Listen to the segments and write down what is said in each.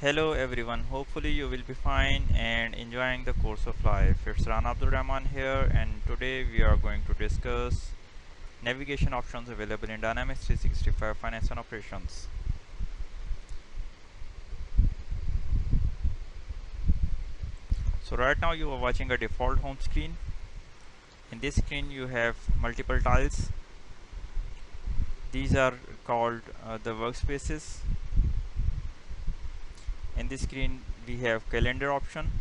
Hello everyone, hopefully you will be fine and enjoying the course of life. It's Ran Abdul Rahman here, and today we are going to discuss navigation options available in Dynamics 365 Finance and Operations. So right now you are watching a default home screen. In this screen you have multiple tiles. These are called the workspaces. In this screen we have calendar option,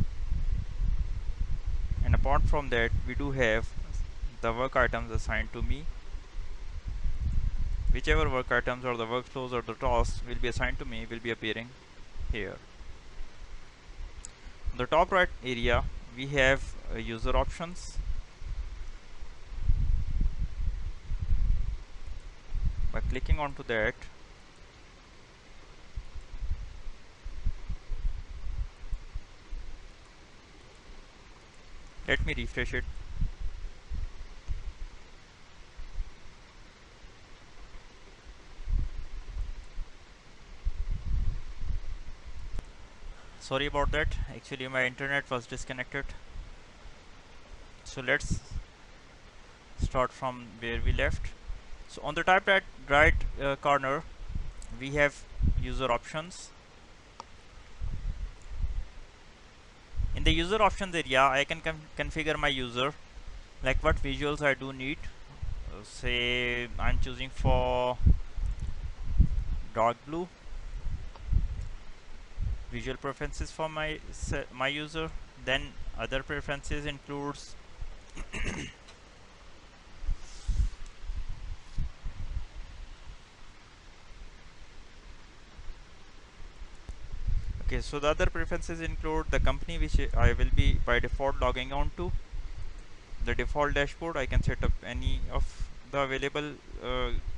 and apart from that we do have the work items assigned to me. Whichever work items or the workflows or the tasks will be assigned to me will be appearing here. On the top right area we have user options. By clicking onto that, let me refresh it. Sorry about that, actually my internet was disconnected. So let's start from where we left. So on the top right corner we have user options. In the user options area I can configure my user, like what visuals I do need. Say I'm choosing for dark blue visual preferences for my user. Then other preferences includes okay, so the other preferences include the company which I will be by default logging on to, the default dashboard. I can set up any of the available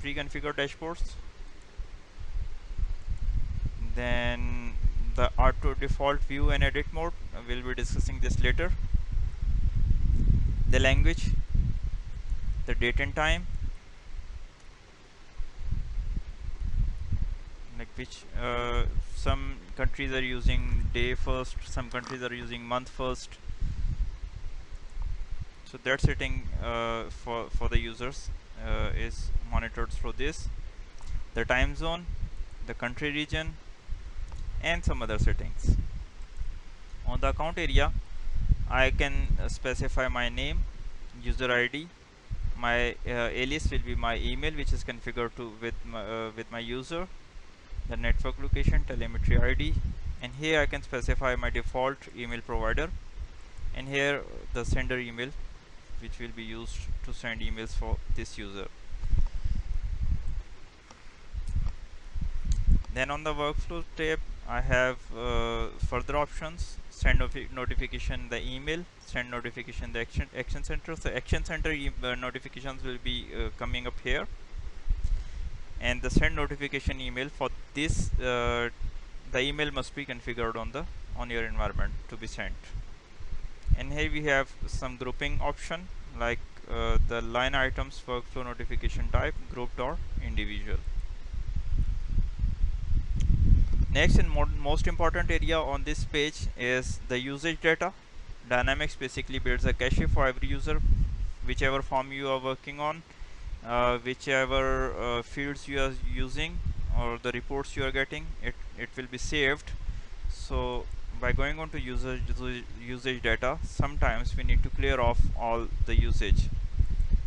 pre-configured dashboards. Then the auto default view and edit mode, we'll be discussing this later. The language, the date and time, like which some countries are using day first, some countries are using month first. So that setting for the users is monitored through this. The time zone, the country region, and some other settings. On the account area I can specify my name, user ID. My alias will be my email, which is configured to with my user, the network location, telemetry ID, and here I can specify my default email provider, and here the sender email which will be used to send emails for this user. Then on the workflow tab I have further options: send notification the email, send notification the action center. So action center notifications will be coming up here, and the send notification email for this the email must be configured on your environment to be sent. And here we have some grouping option, like the line items workflow notification type, grouped or individual. Next and most important area on this page is the usage data. Dynamics basically builds a cache for every user, whichever form you are working on, whichever fields you are using, or the reports you are getting, it will be saved. So by going on to usage data, sometimes we need to clear off all the usage,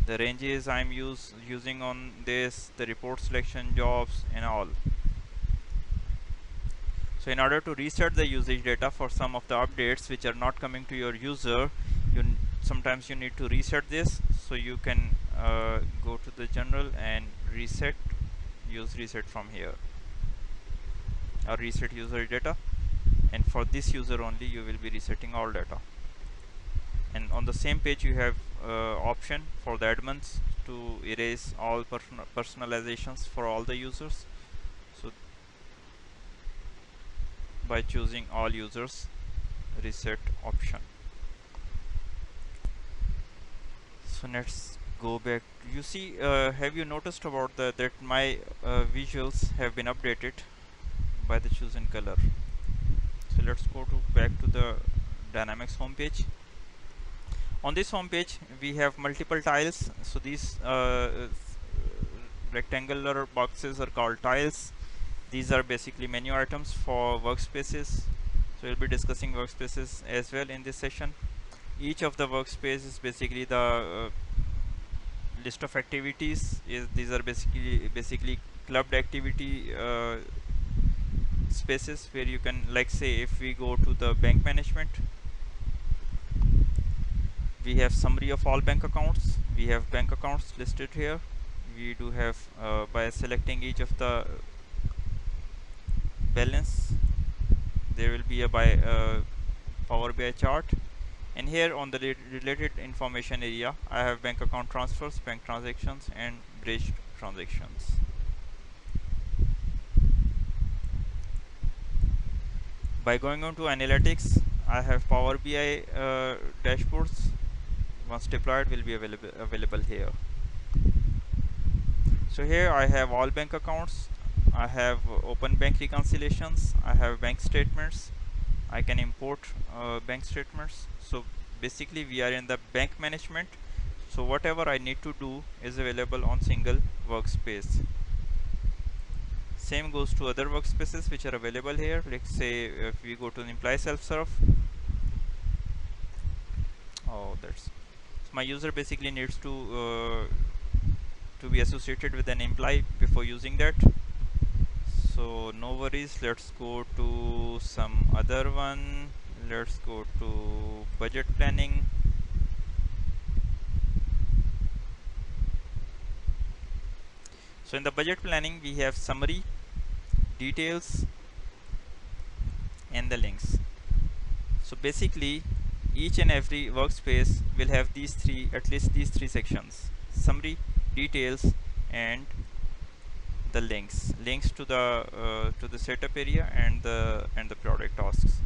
the ranges I'm using on this, the report selection, jobs, and all. So in order to reset the usage data for some of the updates which are not coming to your user, sometimes you need to reset this. So you can go to the general and use reset from here, or reset user data, and for this user only you will be resetting all data. And on the same page you have option for the admins to erase all personalizations for all the users. So by choosing all users reset option. So let's go back. You see, have you noticed about that my visuals have been updated by the chosen color? let's go to back to the Dynamics homepage. On this homepage we have multiple tiles. So these rectangular boxes are called tiles. These are basically menu items for workspaces. So we'll be discussing workspaces as well in this session. Each of the workspace is basically the list of activities. These are basically clubbed activity spaces where you can, like say if we go to the bank management, we have summary of all bank accounts. We have bank accounts listed here. We do have by selecting each of the balance, there will be a Power BI chart, and here on the related information area I have bank account transfers, bank transactions and bridged transactions. By going on to analytics, I have Power BI dashboards. Once deployed, will be available here. So here I have all bank accounts. I have open bank reconciliations. I have bank statements. I can import bank statements. So basically we are in the bank management. So whatever I need to do is available on single workspace. Same goes to other workspaces which are available here. Let's say if we go to the employee self-serve. Oh, that's so my user basically needs to be associated with an employee before using that. So no worries, let's go to some other one. Let's go to budget planning. So in the budget planning we have summary, details and the links. So basically each and every workspace will have these three, at least these three sections: summary, details and the links to the setup area and the product tasks.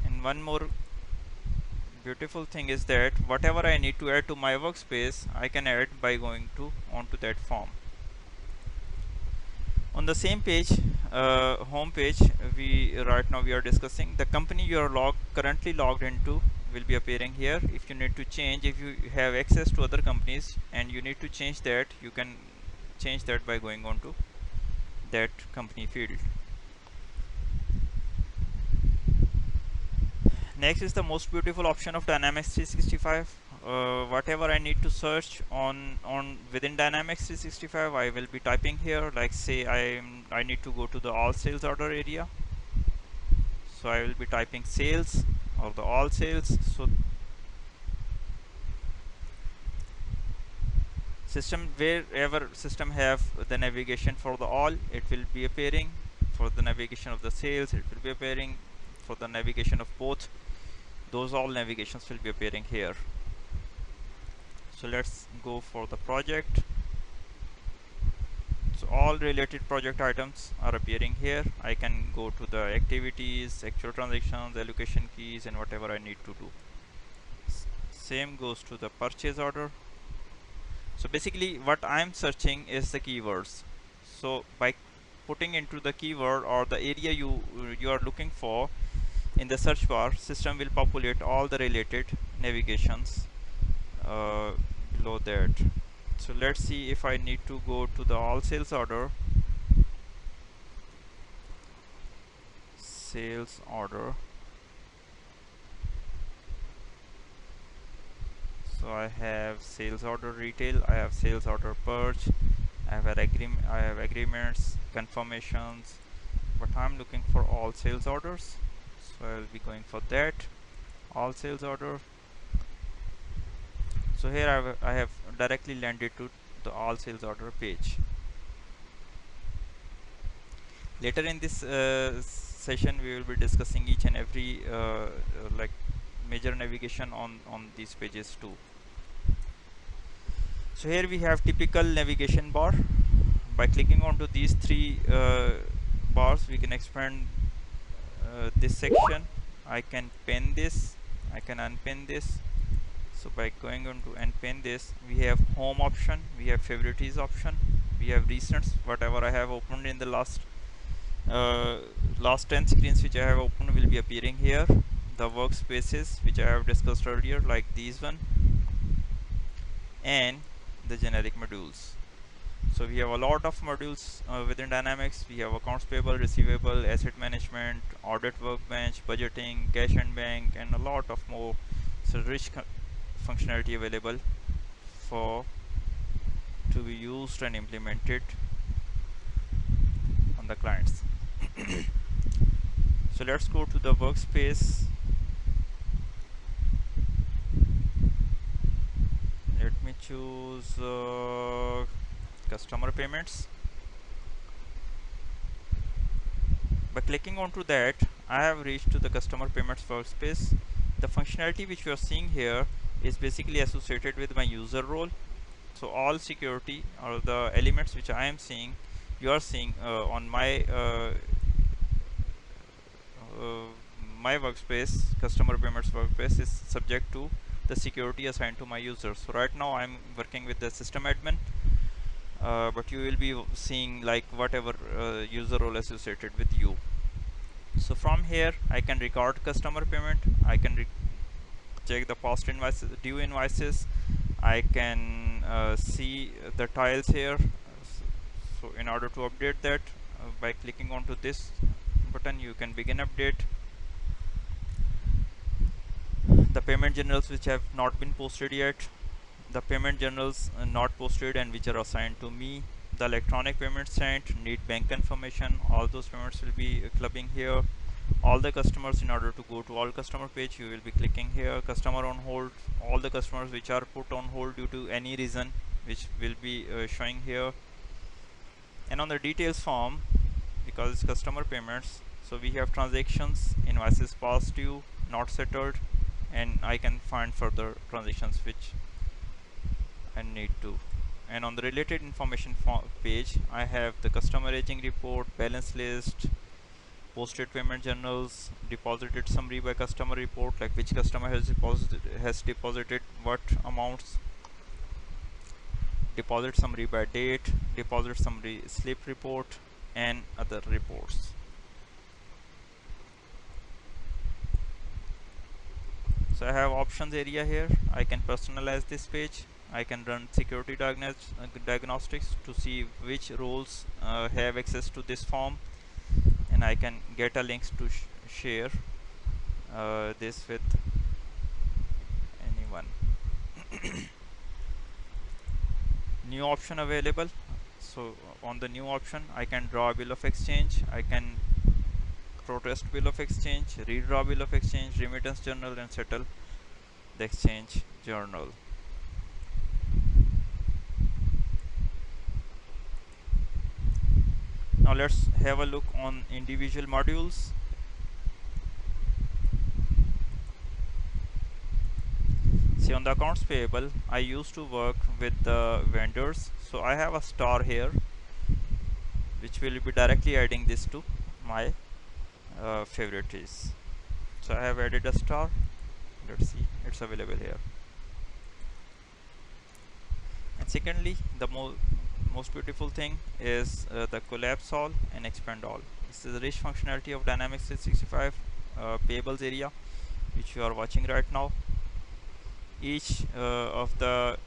And one more beautiful thing is that whatever I need to add to my workspace, I can add by going to onto that form. On the same page, home page, right now we are discussing the company you are currently logged into will be appearing here. If you need to change, if you have access to other companies and you need to change that, you can change that by going on to that company field. Next is the most beautiful option of Dynamics 365. Whatever I need to search on within Dynamics 365, I will be typing here. Like say I need to go to the all sales order area, so I will be typing sales or the all sales. So system, wherever system have the navigation for the all, it will be appearing. For the navigation of the sales, it will be appearing. For the navigation of both, those all navigations will be appearing here. So let's go for the project. So all related project items are appearing here. I can go to the activities, actual transactions, allocation keys and whatever I need to do. Same goes to the purchase order. So basically what I'm searching is the keywords. So by putting into the keyword or the area you are looking for in the search bar, system will populate all the related navigations below that. So let's see if I need to go to the all sales order. Sales order. So I have sales order retail, I have sales order purge, I have agreements, confirmations, but I'm looking for all sales orders. So I will be going for that, all sales order. So here I have directly landed to the all sales order page. Later in this session we will be discussing each and every like major navigation on these pages too. So here we have typical navigation bar. By clicking onto these three bars, we can expand this section. I can pin this, I can unpin this. So by going on to unpin this, we have home option, we have favorites option, we have recents, whatever I have opened in the last uh, last 10 screens which I have opened will be appearing here. The workspaces which I have discussed earlier, like these one, and the generic modules. So we have a lot of modules within Dynamics. We have accounts payable, receivable, asset management, audit workbench, budgeting, cash and bank, and a lot of more. So rich functionality available for to be used and implemented on the clients. So let's go to the workspace. Let me choose customer payments. By clicking onto that, I have reached to the customer payments workspace. The functionality which you are seeing here is basically associated with my user role. So all security or the elements which I am seeing, you are seeing on uh, my workspace, customer payments workspace, is subject to the security assigned to my users. So right now I'm working with the system admin, but you will be seeing like whatever user role associated with you. So from here I can record customer payment, I can check the past invoices, due invoices, I can see the tiles here. So in order to update that, by clicking onto this button, you can begin update. The payment journals which have not been posted yet, the payment journals not posted and which are assigned to me, the electronic payments sent, need bank confirmation, all those payments will be clubbing here. All the customers, in order to go to all customer page, you will be clicking here. Customer on hold, all the customers which are put on hold due to any reason, which will be showing here. And on the details form, because it's customer payments, so we have transactions, invoices past due, not settled, and I can find further transactions which I need to. And on the related information page, I have the customer aging report, balance list, posted payment journals, deposited summary by customer report, like which customer has deposited what amounts, deposit summary by date, deposit summary slip report, and other reports. So I have options area here. I can personalize this page. I can run security diagnostics to see which roles have access to this form, and I can get a links to share this with anyone. New option available. So on the new option, I can draw a bill of exchange, I can protest bill of exchange, redraw bill of exchange, remittance journal, and settle the exchange journal. Now let's have a look on individual modules. See, on the accounts payable, I used to work with the vendors, so I have a star here which will be directly adding this to my favorites. So I have added a star. Let's see, it's available here. And secondly, the most beautiful thing is the collapse all and expand all. This is the rich functionality of Dynamics 365 payables area, which you are watching right now. Each of the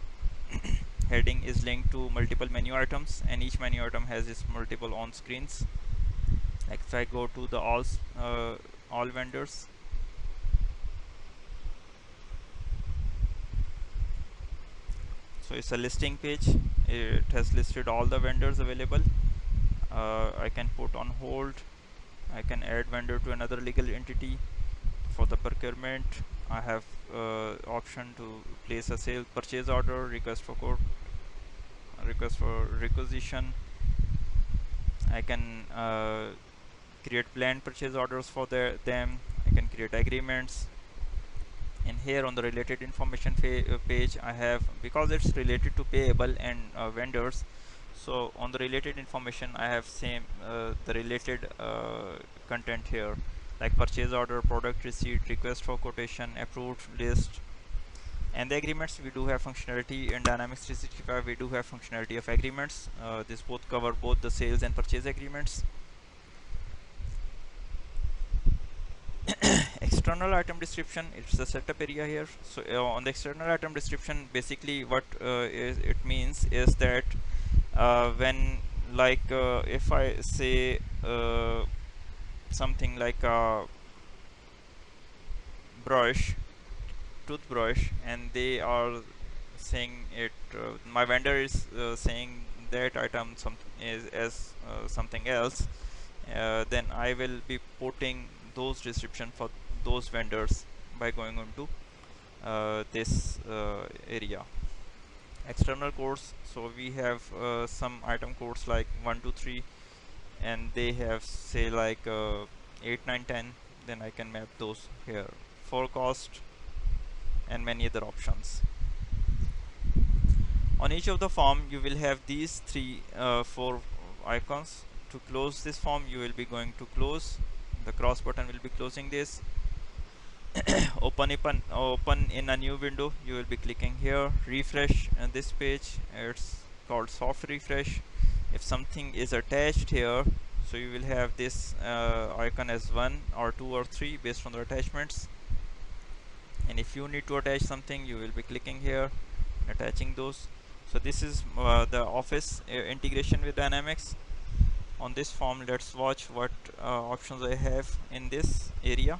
heading is linked to multiple menu items, and each menu item has its multiple on screens. Like if I go to the all vendors, so it's a listing page. It has listed all the vendors available. I can put on hold, I can add vendor to another legal entity. For the procurement, I have option to place a sale purchase order, request for quote, request for requisition. I can create planned purchase orders for them. I can create agreements. And here on the related information page, I have, because it's related to payable and vendors, so on the related information I have same the related content here, like purchase order, product receipt, request for quotation, approved list. And the agreements, we do have functionality in Dynamics 365. We do have functionality of agreements. This both cover both the sales and purchase agreements. external item description, it's the setup area here. So on the external item description, basically what it means is that when if I say something like a brush, toothbrush, and they are saying it, my vendor is saying that item is as something else, then I will be putting those description for those vendors by going on to this area. External codes, so we have some item codes like 1 2 3, and they have say like 8 9 10, then I can map those here for cost and many other options. On each of the form you will have these four icons. To close this form you will be going to close, the cross button will be closing this. Open in a new window, you will be clicking here. Refresh this page, it's called soft refresh. If something is attached here, so you will have this icon as 1 or 2 or 3 based on the attachments, and if you need to attach something you will be clicking here, attaching those. So this is the office integration with Dynamics. On this form, let's watch what options I have in this area.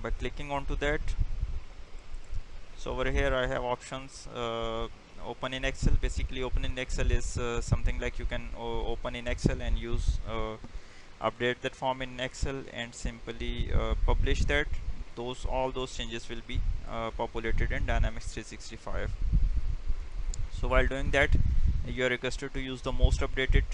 By clicking onto that, so over here I have options. Open in Excel, basically open in Excel is something like you can open in Excel and use update that form in Excel and simply publish that. All those changes will be populated in Dynamics 365. So while doing that, you are requested to use the most updated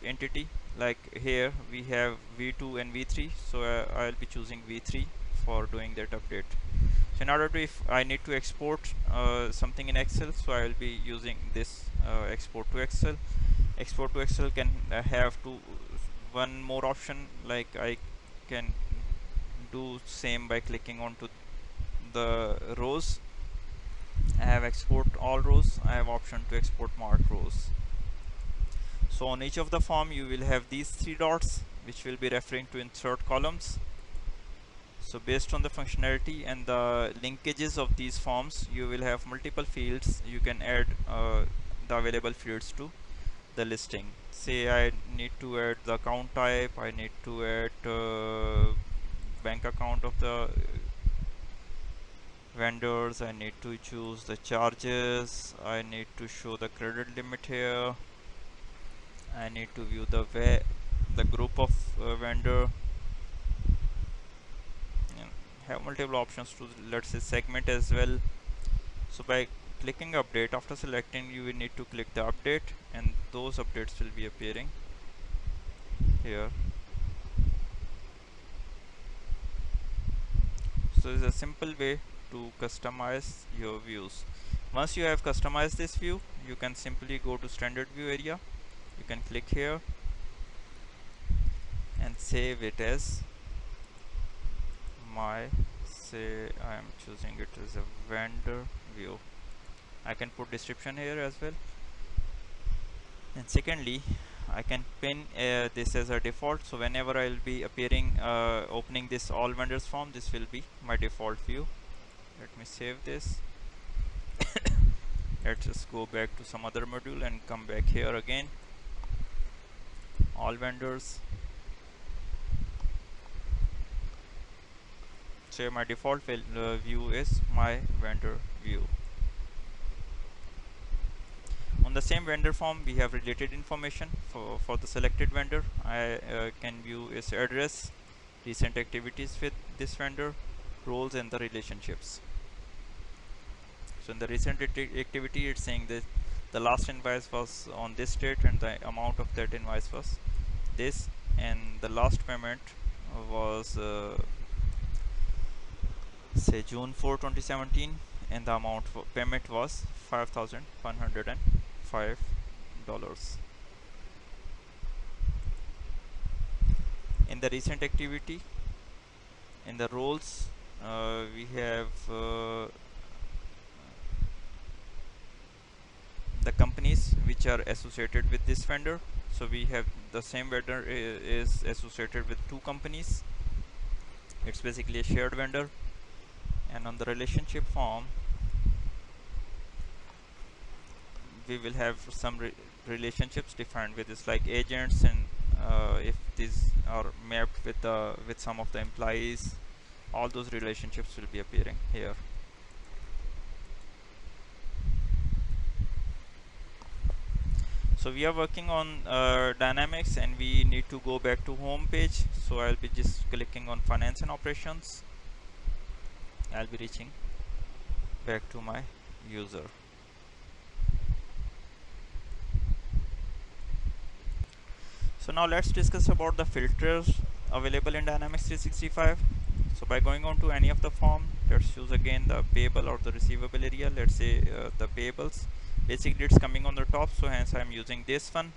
entity. Like here we have V2 and V3, so I'll be choosing V3 for doing that update. So in order to, if I need to export something in Excel, so I will be using this export to Excel. Export to Excel can have one more option, like I can do same by clicking onto the rows. I have export all rows, I have option to export marked rows. So on each of the form you will have these 3 dots which will be referring to insert columns. So based on the functionality and the linkages of these forms, you will have multiple fields. You can add the available fields to the listing. Say I need to add the account type, I need to add bank account of the vendors, I need to choose the charges, I need to show the credit limit here, I need to view the group of vendor, and have multiple options to, let's say, segment as well. So by clicking update, after selecting, you will need to click the update and those updates will be appearing here. So it's a simple way to customize your views. Once you have customized this view, you can simply go to standard view area. You can click here and save it as say I am choosing it as a vendor view. I can put description here as well. And secondly, I can pin this as a default, so whenever I will be appearing opening this all vendors form, this will be my default view. Let me save this. Let's just go back to some other module and come back here again. All vendors. So my default view is my vendor view. On the same vendor form, we have related information for the selected vendor. I can view its address, recent activities with this vendor, roles, and the relationships. So in the recent activity, it's saying that the last invoice was on this date and the amount of that invoice was this, and the last payment was say June 4 2017, and the amount for payment was $5,105. In the recent activity, in the roles, we have the companies companies which are associated with this vendor. So we have the same vendor is associated with 2 companies. It's basically a shared vendor. And on the relationship form, we will have some relationships defined with this, like agents, and if these are mapped with some of the employees, all those relationships will be appearing here. So we are working on Dynamics, and we need to go back to home page. So I'll be just clicking on finance and operations. I'll be reaching back to my user. So now let's discuss about the filters available in Dynamics 365. So by going on to any of the form, let's choose again the payable or the receivable area. Let's say the payables. Basically it's coming on the top, so hence I'm using this one.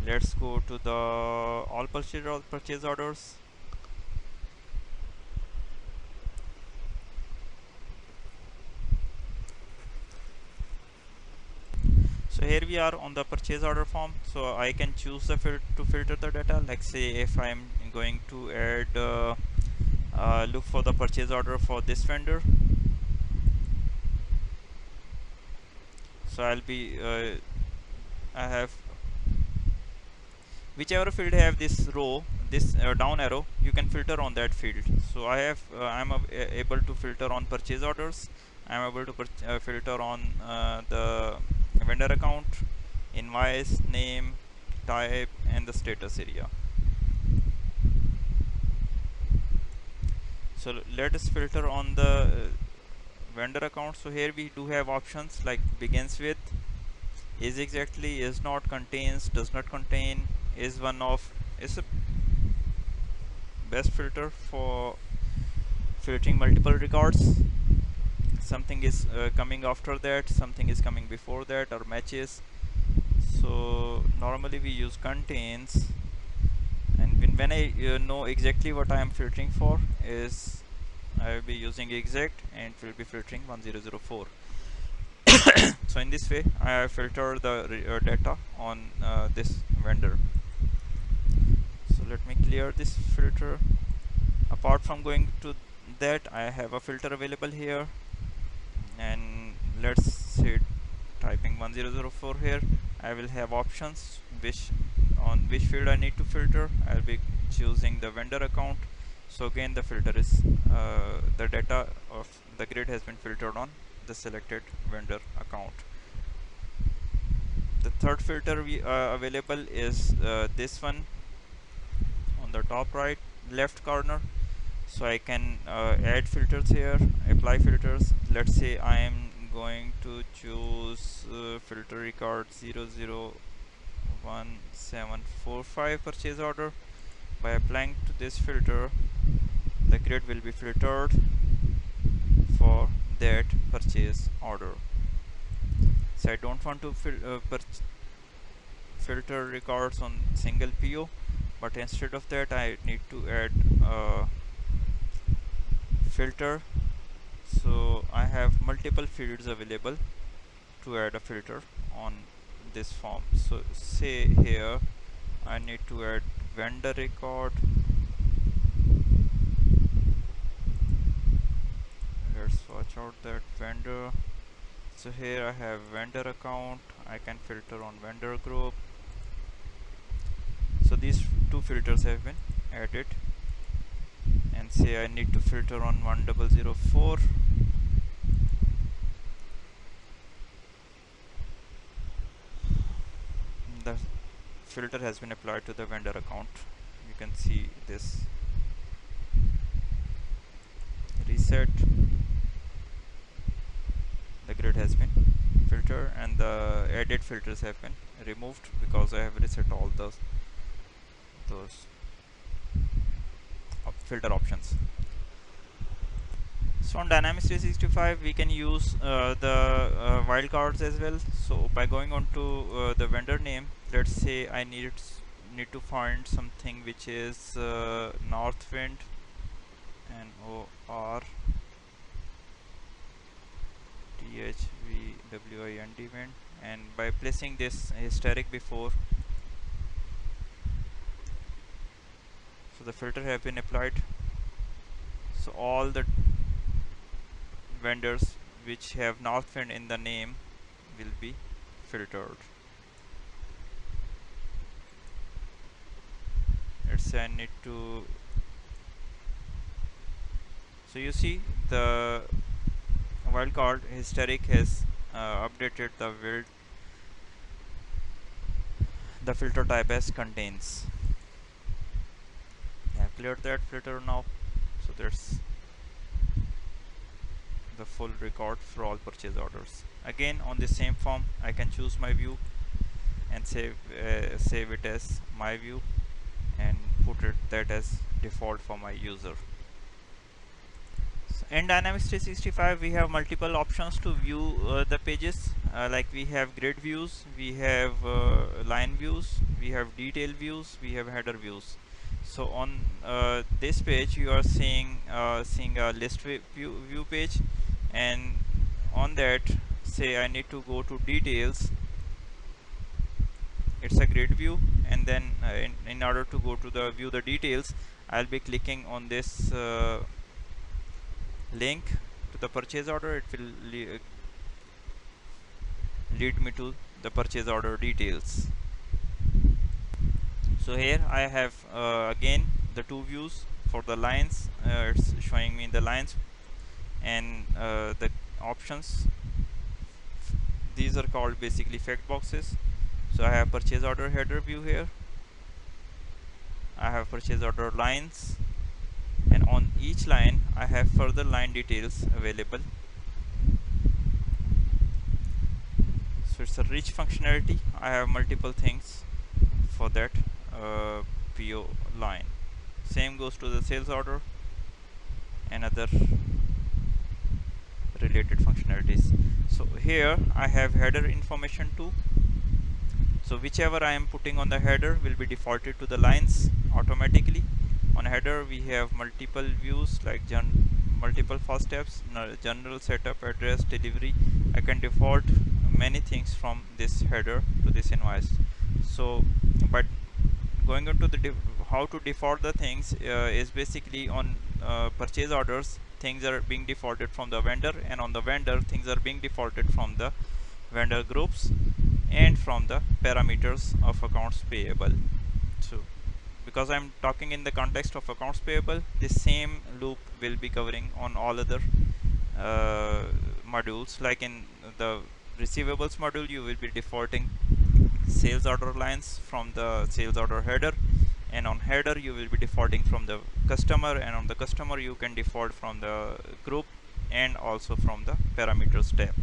Let's go to the all purchase orders. So here we are on the purchase order form. So I can choose the to filter the data. Like say if I'm going to add look for the purchase order for this vendor. So I'll be I have whichever field have this row, this down arrow, you can filter on that field. So I have I'm able to filter on purchase orders. I'm able to filter on the vendor account, invoice, name, type, and the status area. So let us filter on the vendor account. So here we do have options like begins with, is exactly, is not, contains, does not contain, is one of. Is a best filter for filtering multiple records. Something is coming after that, something is coming before that, or matches. So normally we use contains, and when I know exactly what I am filtering for, is I will be using exact and will be filtering 1004. So in this way I filter the data on this vendor. So let me clear this filter. Apart from going to that, I have a filter available here, and let's say typing 1004 here. I will have options which field I need to filter. I'll be choosing the vendor account. So again the filter is the data of the grid has been filtered on the selected vendor account. The third filter we available is this one on the top right left corner. So I can add filters here, apply filters. Let's say I am going to choose filter record 001745 purchase order. By applying to this filter, the grid will be filtered for that purchase order. So I don't want to filter records on single PO, but instead of that I need to add filter. So I have multiple fields available to add a filter on this form. So say here I need to add vendor record. Let's watch out that vendor. So here I have vendor account. I can filter on vendor group. So these two filters have been added, and say I need to filter on 1004. The filter has been applied to the vendor account. You can see this. Reset. The grid has been filtered, and the edit filters have been removed because I have reset all those filter options. So on Dynamics 365 we can use the wildcards as well. So by going on to the vendor name, let's say I need to find something which is Northwind, NORTHWIND. phvwind event, and by placing this hysteric before, so the filter have been applied. So all the vendors which have Northwind in the name will be filtered. Let's say I need to, so you see the wildcard hysteric has updated the filter type as contains. I have cleared that filter now, so that's the full record for all purchase orders. Again, on the same form, I can choose my view and save it as my view and put it that as default for my user. So in Dynamics 365, we have multiple options to view the pages. Like we have grid views, we have line views, we have detail views, we have header views. So on this page, you are seeing a list view page, and on that, say I need to go to details. It's a grid view, and then in order to go to the view the details, I'll be clicking on this link to the purchase order. It will lead me to the purchase order details. So here I have again the two views for the lines. It's showing me the lines and the options. These are called basically fact boxes. So I have purchase order header view here, I have purchase order lines, and on each line I have further line details available. So it's a rich functionality. I have multiple things for that PO line. Same goes to the sales order and other related functionalities. So here I have header information too. So whichever I am putting on the header will be defaulted to the lines automatically. On header we have multiple views like multiple first steps, general, setup, address, delivery. I can default many things from this header to this invoice. So but going into the how to default the things is basically on purchase orders, things are being defaulted from the vendor, and on the vendor things are being defaulted from the vendor groups and from the parameters of accounts payable. So because I'm talking in the context of accounts payable, the same loop will be covering on all other modules. Like in the receivables module, you will be defaulting sales order lines from the sales order header, and on header you will be defaulting from the customer, and on the customer you can default from the group and also from the parameters tab.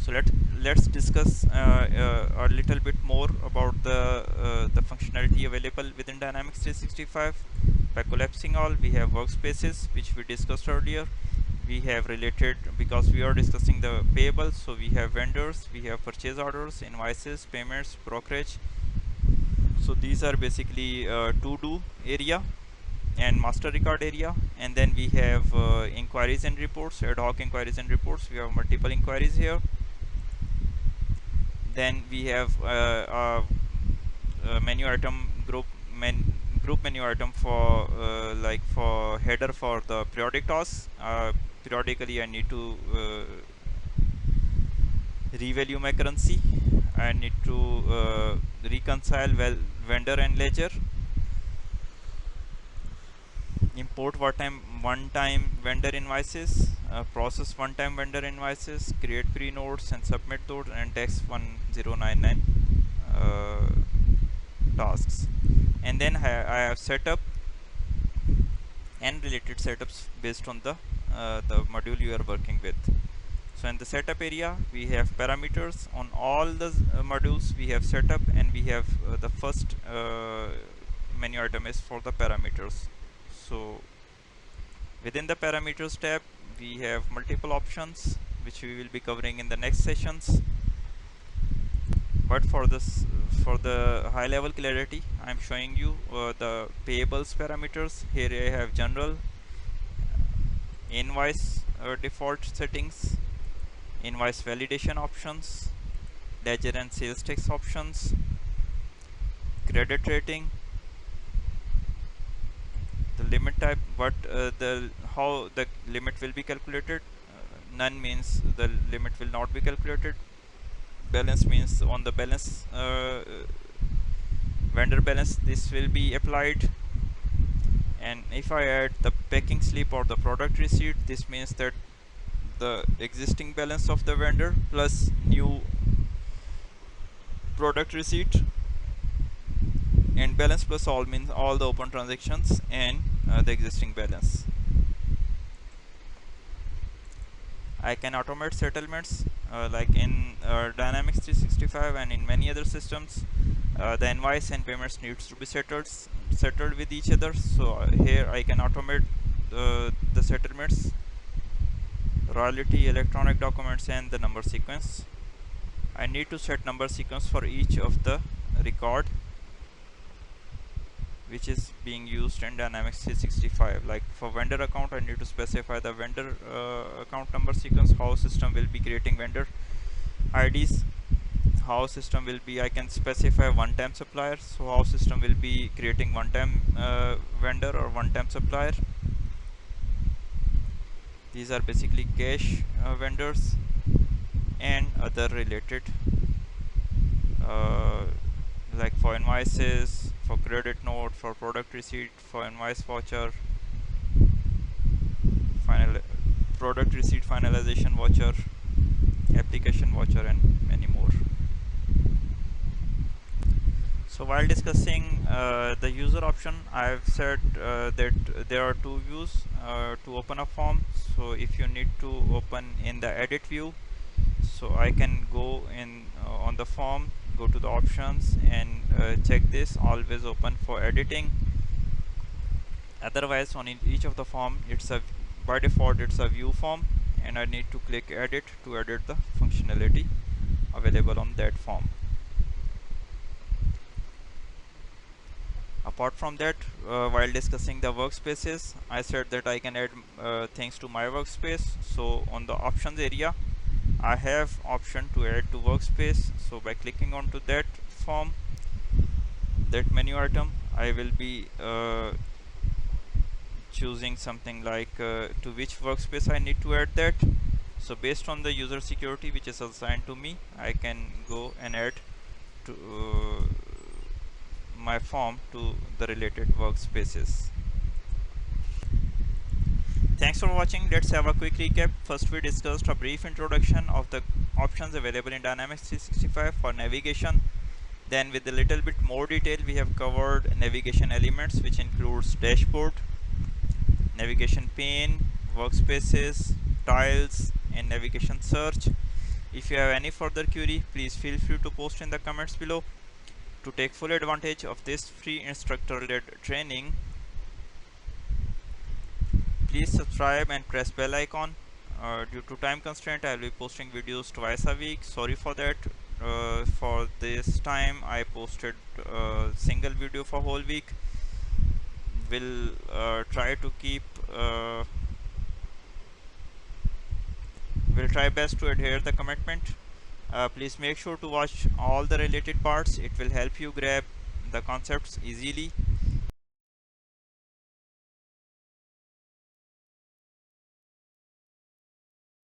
So let's discuss a little bit more about the functionality available within Dynamics 365. By collapsing all, we have workspaces, which we discussed earlier. We have related, because we are discussing the payables, so we have vendors, we have purchase orders, invoices, payments, brokerage. So these are basically to do area and master record area, and then we have inquiries and reports, ad hoc inquiries and reports. We have multiple inquiries here. Then we have menu item group menu item for like for header for the periodic tasks. Periodically I need to revalue my currency. I need to reconcile vendor and ledger, import one-time vendor invoices, process one-time vendor invoices, create pre-notes and submit those, and tax 1099 tasks. And then I have setup and related setups based on the module you are working with. So in the setup area we have parameters. On all the modules we have setup, and we have the first menu item is for the parameters. So within the parameters tab we have multiple options which we will be covering in the next sessions. But for the high level clarity, I am showing you the payables parameters. Here I have general, invoice default settings, invoice validation options, ledger and sales tax options, credit rating, the limit type, what the how the limit will be calculated. None means the limit will not be calculated. Balance means on the balance vendor balance this will be applied. And if I add the packing slip or the product receipt, this means that the existing balance of the vendor plus new product receipt, and balance plus all means all the open transactions and the existing balance. I can automate settlements like in Dynamics 365 and in many other systems. The invoice and payments needs to be settled with each other. So here I can automate the settlements, royalty, electronic documents, and the number sequence. I need to set number sequence for each of the record which is being used in Dynamics 365. Like for vendor account, I need to specify the vendor account number sequence, how system will be creating vendor IDs, how system will be, I can specify one-time supplier, so how system will be creating one-time vendor or one-time supplier. These are basically cash vendors and other related like for invoices, for credit note, for product receipt, for invoice voucher, final product receipt finalization voucher, application voucher, and many more. So while discussing the user option, I've said that there are two views to open a form. So if you need to open in the edit view, so I can go in on the form, go to the options and check this always open for editing. Otherwise on each of the form, it's a by default it's a view form, and I need to click edit to edit the functionality available on that form. Apart from that, while discussing the workspaces, I said that I can add things to my workspace. So on the options area, I have option to add to workspace. So by clicking onto that form, that menu item, I will be choosing something like to which workspace I need to add that. So based on the user security which is assigned to me, I can go and add to my form to the related workspaces. Thanks for watching. Let's have a quick recap. First, we discussed a brief introduction of the options available in Dynamics 365 for navigation. Then with a little bit more detail, we have covered navigation elements, which includes dashboard, navigation pane, workspaces, tiles, and navigation search. If you have any further query, please feel free to post in the comments below. To take full advantage of this free instructor-led training, please subscribe and press bell icon. Due to time constraint, I will be posting videos twice a week. Sorry for that. For this time, I posted a single video for whole week. Will try to keep. Will try best to adhere the commitment. Please make sure to watch all the related parts. It will help you grab the concepts easily.